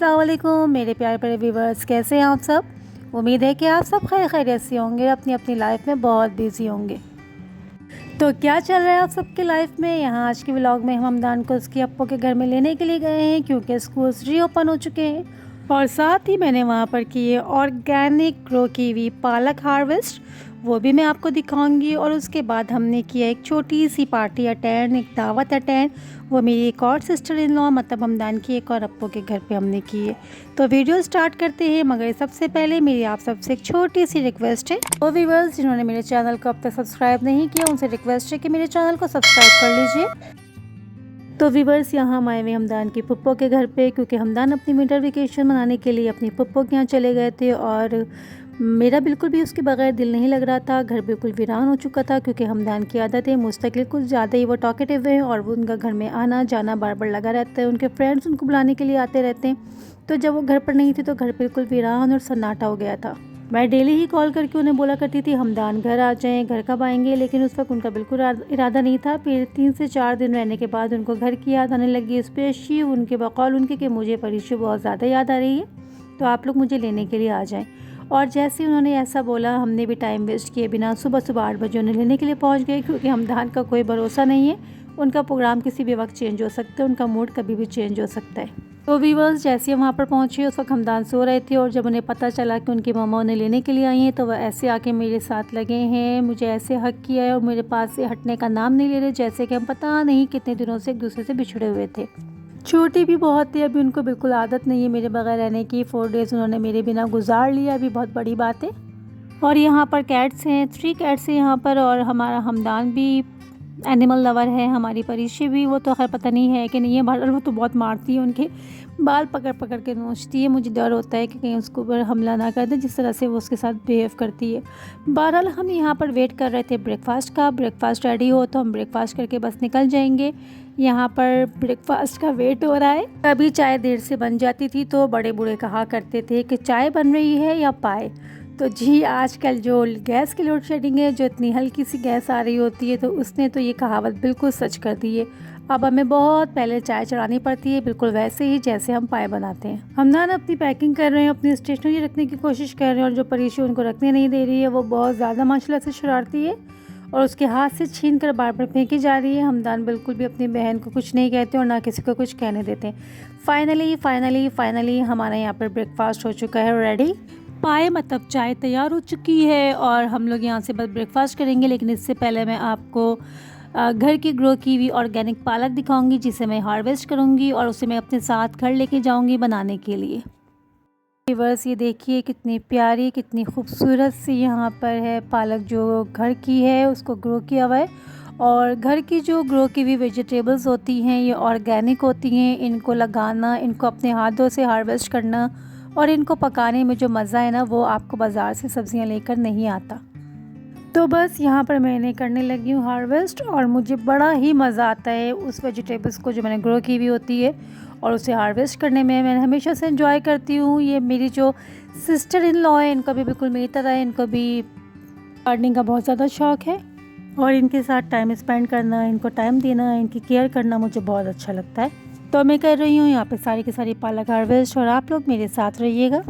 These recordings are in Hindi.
अस्सलाम वालेकुम मेरे प्यारे प्यारे व्यूवर्स, कैसे हैं आप सब। उम्मीद है कि आप सब खैरियत से होंगे, अपनी अपनी लाइफ में बहुत बिजी होंगे। तो क्या चल रहा है आप सबके लाइफ में। यहाँ आज के व्लॉग में हम हमदान को उसकी अप्पू के घर में लेने के लिए गए हैं, क्योंकि स्कूल्स रीओपन हो चुके हैं। और साथ ही मैंने वहाँ पर किए ऑर्गेनिक ग्रो की हुई पालक हार्वेस्ट, वो भी मैं आपको दिखाऊंगी। और उसके बाद हमने किया एक छोटी सी पार्टी अटेंड, एक दावत अटेंड, वो मेरी एक और सिस्टर इन लॉ मतलब हमदान की एक और अप्पू के घर पे हमने की है। तो वीडियो स्टार्ट करते हैं, मगर सबसे पहले मेरी आप सबसे एक छोटी सी रिक्वेस्ट है। तो व्यूअर्स जिन्होंने मेरे चैनल को अब तक सब्सक्राइब नहीं किया, उनसे रिक्वेस्ट है कि मेरे चैनल को सब्सक्राइब कर लीजिए। तो व्यूअर्स यहाँ हम आए हुए हमदान की पुप्पो के घर पे, क्योंकि हमदान अपनी विंटर वेकेशन मनाने के लिए अपनी पुप्पो के यहाँ चले गए थे। और मेरा बिल्कुल भी उसके बगैर दिल नहीं लग रहा था। घर बिल्कुल वीरान हो चुका था, क्योंकि हमदान की आदत है मुस्तकिल कुछ ज़्यादा ही वो टॉकेटिव है, और वो उनका घर में आना जाना बार बार लगा रहता है। उनके फ्रेंड्स उनको बुलाने के लिए आते रहते हैं। तो जब वो घर पर नहीं थे तो घर बिल्कुल वीरान और सन्नाटा हो गया था। मैं डेली ही कॉल करके उन्हें बोला करती थी हमदान घर आ जाएं, घर कब आएंगे, लेकिन उस वक्त उनका बिल्कुल इरादा नहीं था। फिर 3 से 4 दिन रहने के बाद उनको घर की याद आने लगी, स्पेशली उनके बकौल उनके कि मुझे परिशु बहुत ज़्यादा याद आ रही है, तो आप लोग मुझे लेने के लिए आ जाएं। और जैसे ही उन्होंने ऐसा बोला, हमने भी टाइम वेस्ट किए बिना सुबह सुबह 8 बजे उन्हें लेने के लिए पहुँच गए, क्योंकि हमदान का कोई भरोसा नहीं है। उनका प्रोग्राम किसी भी वक्त चेंज हो सकता है, उनका मूड कभी भी चेंज हो सकता है। तो व्यूअर्स जैसे हम वहाँ पर पहुँचे उस वक्त हमदान सो रहे थे, और जब उन्हें पता चला कि उनकी मम्मा उन्हें लेने के लिए आई हैं, तो वह ऐसे आके मेरे साथ लगे हैं, मुझे ऐसे हक किया है और मेरे पास से हटने का नाम नहीं ले रहे, जैसे कि हम पता नहीं कितने दिनों से एक दूसरे से बिछड़े हुए थे। छोटी भी बहुत थी, अभी उनको बिल्कुल आदत नहीं है मेरे बगैर रहने की। 4 डेज़ उन्होंने मेरे बिना गुजार लिया, अभी बहुत बड़ी बात है। और यहाँ पर कैट्स हैं, 3 कैट्स हैं यहाँ पर, और हमारा हमदान भी एनिमल लवर है, हमारी परिशी भी। वो तो खैर पता नहीं है कि नहीं है, बहरहाल वो तो बहुत मारती है, उनके बाल पकड़ पकड़ के नोचती है। मुझे डर होता है कि कहीं उसके ऊपर हमला ना कर दे, जिस तरह से वो उसके साथ बिहेव करती है। बहरहाल हम यहाँ पर वेट कर रहे थे ब्रेकफास्ट का। ब्रेकफास्ट रेडी हो तो हम ब्रेकफास्ट करके बस निकल जाएंगे। यहाँ पर ब्रेकफास्ट का वेट हो रहा है। कभी चाय देर से बन जाती थी तो बड़े बूढ़े कहा करते थे कि चाय बन रही है या पाए। तो जी आजकल जो गैस की लोड शेडिंग है, जो इतनी हल्की सी गैस आ रही होती है, तो उसने तो ये कहावत बिल्कुल सच कर दी है। अब हमें बहुत पहले चाय चढ़ानी पड़ती है, बिल्कुल वैसे ही जैसे हम पाए बनाते हैं। हमदान अपनी पैकिंग कर रहे हैं, अपनी स्टेशनरी रखने की कोशिश कर रहे हैं, और जो परिशु उनको रखने नहीं दे रही है, वो बहुत ज़्यादा माशाल्लाह से शरारती है और उसके हाथ से छीन कर बार बार फेंकी जा रही है। हमदान बिल्कुल भी अपनी बहन को कुछ नहीं कहते और ना किसी को कुछ कहने देते। फाइनली हमारा यहाँ पर ब्रेकफास्ट हो चुका है रेडी। पाए मतलब चाय तैयार हो चुकी है, और हम लोग यहाँ से बस ब्रेकफास्ट करेंगे। लेकिन इससे पहले मैं आपको घर की ग्रो की हुई ऑर्गेनिक पालक दिखाऊंगी, जिसे मैं हार्वेस्ट करूँगी और उसे मैं अपने साथ घर लेके जाऊँगी बनाने के लिए। व्यूअर्स ये देखिए कितनी प्यारी, कितनी खूबसूरत सी यहाँ पर है पालक, जो घर की है उसको ग्रो किया हुआ है। और घर की जो ग्रो की हुई वेजिटेबल्स होती हैं ये ऑर्गेनिक होती हैं। इनको लगाना, इनको अपने हाथों से हार्वेस्ट करना और इनको पकाने में जो मज़ा है ना, वो आपको बाज़ार से सब्ज़ियाँ लेकर नहीं आता। तो बस यहाँ पर मैंने करने लगी हूँ हार्वेस्ट, और मुझे बड़ा ही मज़ा आता है उस वेजिटेबल्स को जो मैंने ग्रो की हुई होती है और उसे हार्वेस्ट करने में। मैं हमेशा से एंजॉय करती हूँ। ये मेरी जो सिस्टर इन लॉ है, इनको भी बिल्कुल मेरी तरह है, इनको भी गार्डनिंग का बहुत ज़्यादा शौक़ है, और इनके साथ टाइम स्पेंड करना, इनको टाइम देना, इनकी केयर करना मुझे बहुत अच्छा लगता है। तो मैं कर रही हूँ यहाँ पे सारी की सारी पालक हार्वेस्ट, और आप लोग मेरे साथ रहिएगा,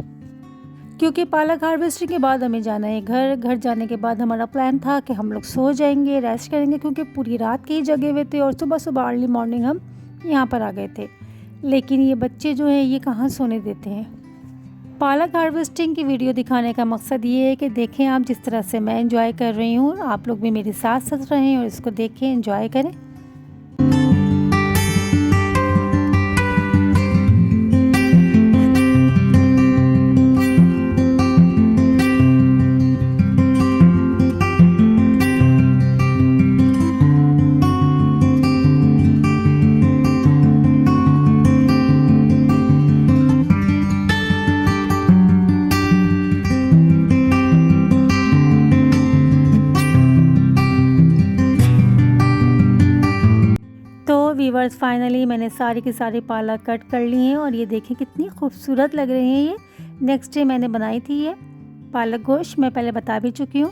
क्योंकि पालक हार्वेस्टिंग के बाद हमें जाना है घर। घर जाने के बाद हमारा प्लान था कि हम लोग सो जाएंगे, रेस्ट करेंगे, क्योंकि पूरी रात के ही जगे हुए थे और सुबह सुबह अर्ली मॉर्निंग हम यहाँ पर आ गए थे। लेकिन ये बच्चे जो हैं ये कहाँ सोने देते हैं। पालक हार्वेस्टिंग की वीडियो दिखाने का मकसद ये है कि देखें आप जिस तरह से मैं एंजॉय कर रही हूँ, आप लोग भी मेरे साथ साथ रहें और इसको देखें, एंजॉय करें। वीवर्स फाइनली मैंने सारी की सारी पालक कट कर ली हैं, और ये देखें कितनी खूबसूरत लग रही हैं ये। नेक्स्ट डे मैंने बनाई थी ये पालक गोश्त, मैं पहले बता भी चुकी हूँ।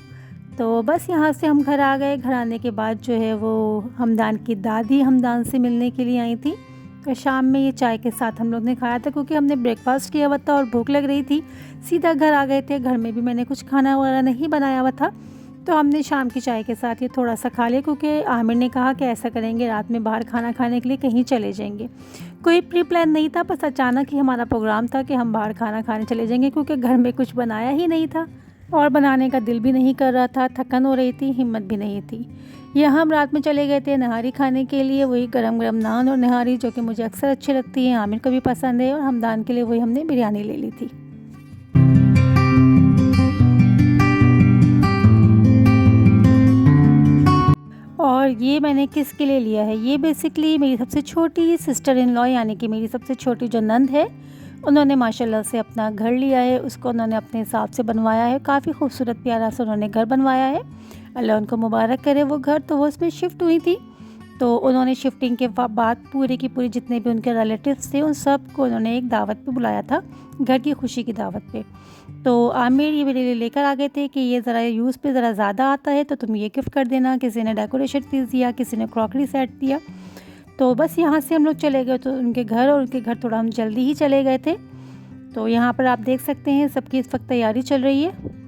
तो बस यहाँ से हम घर आ गए। घर आने के बाद जो है वो हमदान की दादी हमदान से मिलने के लिए आई थी, तो शाम में ये चाय के साथ हम लोग ने खाया था, क्योंकि हमने ब्रेकफास्ट किया हुआ था और भूख लग रही थी। सीधा घर आ गए थे, घर में भी मैंने कुछ खाना वगैरह नहीं बनाया हुआ था, तो हमने शाम की चाय के साथ ये थोड़ा सा खा लिया, क्योंकि आमिर ने कहा कि ऐसा करेंगे रात में बाहर खाना खाने के लिए कहीं चले जाएंगे। कोई प्री प्लान नहीं था, बस अचानक ही हमारा प्रोग्राम था कि हम बाहर खाना खाने चले जाएंगे, क्योंकि घर में कुछ बनाया ही नहीं था और बनाने का दिल भी नहीं कर रहा था, थकन हो रही थी, हिम्मत भी नहीं थी। यहाँ हम रात में चले गए थे नहारी खाने के लिए, वही गरम गरम नान और नहारी, जो कि मुझे अक्सर अच्छी लगती है, आमिर को भी पसंद है, और हमदान के लिए वही हमने बिरयानी ले ली थी। और ये मैंने किसके लिए लिया है, ये बेसिकली मेरी सबसे छोटी सिस्टर इन लॉ, यानी कि मेरी सबसे छोटी जो नंद है, उन्होंने माशाल्लाह से अपना घर लिया है, उसको उन्होंने अपने हिसाब से बनवाया है। काफ़ी खूबसूरत प्यारा सा उन्होंने घर बनवाया है, अल्लाह उनको मुबारक करे वो घर। तो वो उसमें शिफ्ट हुई थी, तो उन्होंने शिफ्टिंग के बाद पूरे की पूरी जितने भी उनके रिलेटिव्स थे उन सब को उन्होंने एक दावत पे बुलाया था, घर की खुशी की दावत पे। तो आमिर ये मेरे लिए लेकर आ गए थे कि ये ज़रा यूज़ पे ज़रा ज़्यादा आता है, तो तुम ये गिफ्ट कर देना। किसी ने डेकोरेशन पीस दिया, किसी ने क्रॉकरी सेट दिया। तो बस यहाँ से हम लोग चले गए तो उनके घर, और उनके घर थोड़ा हम जल्दी ही चले गए थे। तो यहाँ पर आप देख सकते हैं सबकी इस वक्त तैयारी चल रही है।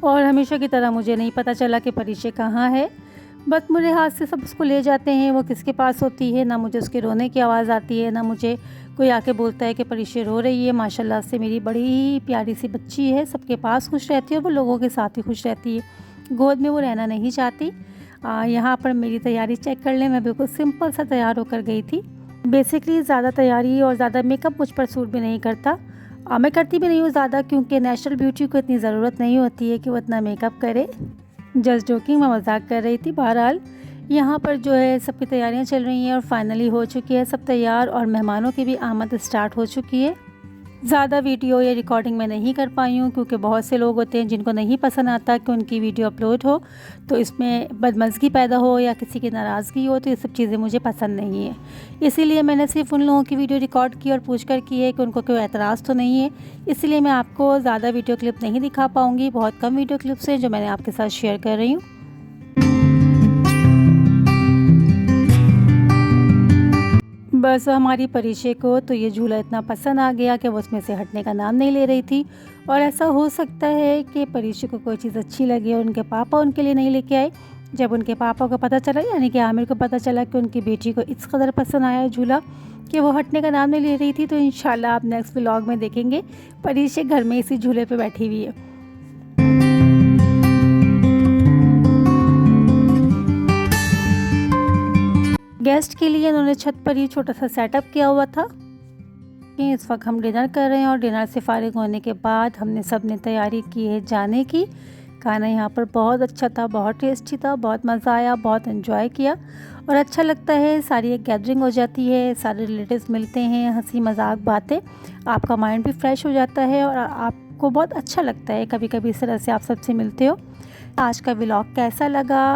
और हमेशा की तरह मुझे नहीं पता चला कि परिचय कहाँ है, बस मेरे हाथ से सब उसको ले जाते हैं। वो किसके पास होती है, ना मुझे उसके रोने की आवाज़ आती है, ना मुझे कोई आके बोलता है कि परिचय रो रही है। माशाल्लाह से मेरी बड़ी प्यारी सी बच्ची है, सबके पास खुश रहती है और वो लोगों के साथ ही खुश रहती है, गोद में वो रहना नहीं चाहती। यहाँ पर मेरी तैयारी चेक कर लें, मैं बिल्कुल सिंपल सा तैयार होकर गई थी। बेसिकली ज़्यादा तैयारी और ज़्यादा मेकअप मुझ पर सूट भी नहीं करता, मैं करती भी नहीं हूँ ज़्यादा, क्योंकि नेचुरल ब्यूटी को इतनी ज़रूरत नहीं होती है कि वो इतना मेकअप करे। जस्ट जोकिंग, मैं मजाक कर रही थी। बहरहाल यहाँ पर जो है सबकी तैयारियाँ चल रही हैं और फाइनली हो चुकी है सब तैयार, और मेहमानों की भी आमद स्टार्ट हो चुकी है। ज़्यादा वीडियो या रिकॉर्डिंग मैं नहीं कर पाई हूँ, क्योंकि बहुत से लोग होते हैं जिनको नहीं पसंद आता कि उनकी वीडियो अपलोड हो, तो इसमें बदमज़गी पैदा हो या किसी की नाराज़गी हो, तो ये सब चीज़ें मुझे पसंद नहीं है। इसीलिए मैंने सिर्फ उन लोगों की वीडियो रिकॉर्ड की और पूछ कर की है कि उनको कोई एतराज़ तो नहीं है। इसलिए मैं आपको ज़्यादा वीडियो क्लिप नहीं दिखा पाऊँगी, बहुत कम वीडियो क्लिप्स हैं जो मैंने आपके साथ शेयर कर रही हूँ। बस हमारी परिचय को तो ये झूला इतना पसंद आ गया कि वो उसमें से हटने का नाम नहीं ले रही थी। और ऐसा हो सकता है कि परिचय को कोई चीज़ अच्छी लगी और उनके पापा उनके लिए नहीं लेके आए। जब उनके पापा को पता चला, यानी कि आमिर को पता चला कि उनकी बेटी को इस कदर पसंद आया झूला कि वो हटने का नाम नहीं ले रही थी, तो इंशाल्लाह आप नेक्स्ट व्लॉग में देखेंगे परिचय घर में इसी झूले पर बैठी हुई है। गेस्ट के लिए उन्होंने छत पर ही छोटा सा सेटअप किया हुआ था। इस वक्त हम डिनर कर रहे हैं और डिनर से फारिग होने के बाद हमने सब ने तैयारी की है जाने की। खाना यहाँ पर बहुत अच्छा था, बहुत टेस्टी था, बहुत मज़ा आया, बहुत एंजॉय किया और अच्छा लगता है। सारी एक गैदरिंग हो जाती है, सारे रिलेटिव्स मिलते हैं, हंसी मजाक बातें, आपका माइंड भी फ्रेश हो जाता है और आपको बहुत अच्छा लगता है कभी कभी इस तरह से आप सबसे मिलते हो। आज का व्लॉग कैसा लगा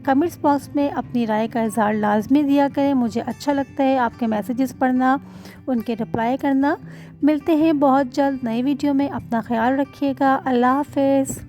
कमेंट्स बॉक्स में अपनी राय का इज़हार लाजमी दिया करें। मुझे अच्छा लगता है आपके मैसेजेस पढ़ना, उनके रिप्लाई करना। मिलते हैं बहुत जल्द नई वीडियो में, अपना ख्याल रखिएगा। अल्लाह हाफ़िज़।